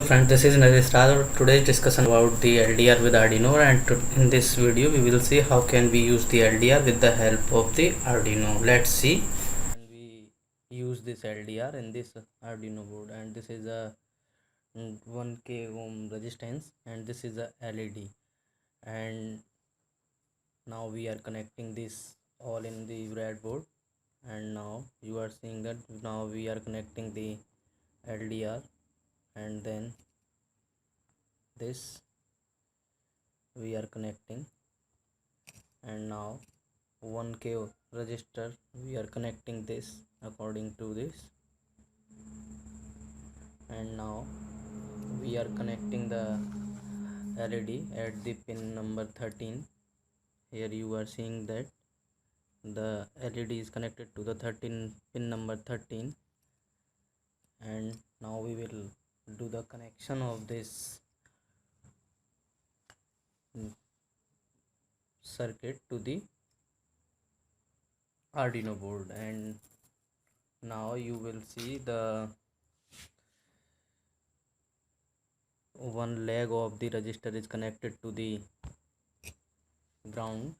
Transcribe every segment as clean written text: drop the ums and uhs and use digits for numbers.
friends, this is Naresh. Today's discussion about the LDR with Arduino, and in this video we will see how can we use the LDR with the help of the Arduino. Let's see. And we use this LDR in this Arduino board, and this is a 1k ohm resistance, and this is a LED. And now we are connecting this all in the breadboard, and now you are seeing that now we are connecting the LDR, and then this we are connecting, and now 1k register we are connecting this according to this, and now we are connecting the LED at the pin number 13. Here you are seeing that the LED is connected to the pin number 13, and now we will do the connection of this circuit to the Arduino board. And now you will see the one leg of the resistor is connected to the ground.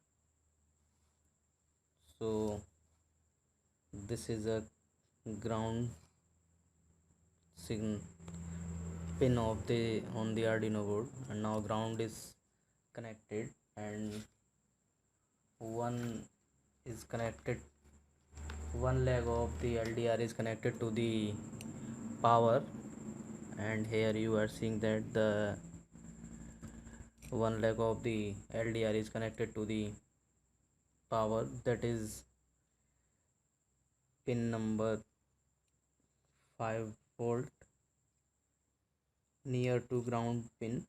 So this is a ground signal pin of the on the Arduino board, and now ground is connected, and one leg of the LDR is connected to the power, and here you are seeing that the one leg of the LDR is connected to the power, that is pin number 5V near to ground pin.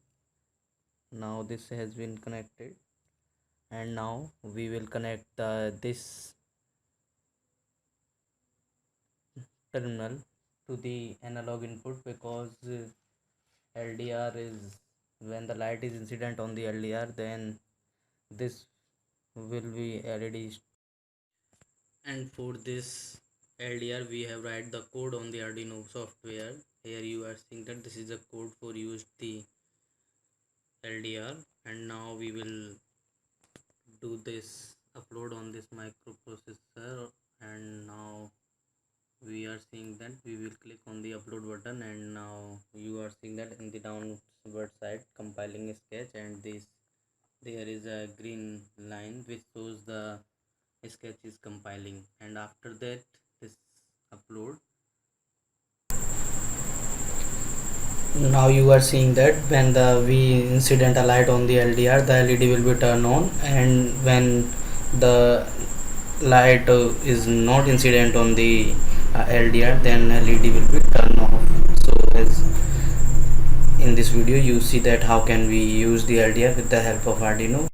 Now this has been connected, and now we will connect this terminal to the analog input, because LDR is, when the light is incident on the LDR, then this will be LED. And for this LDR we have write the code on the Arduino software. Here you are seeing that this is the code for use the LDR, and now we will do this upload on this microprocessor, and now we are seeing that we will click on the upload button, and now you are seeing that in the downward side compiling a sketch, and there is a green line which shows the sketch is compiling. And after that this upload, now you are seeing that when we incident a light on the LDR, the LED will be turned on, and when the light is not incident on the LDR, then LED will be turned off. So as in this video you see that how can we use the LDR with the help of Arduino.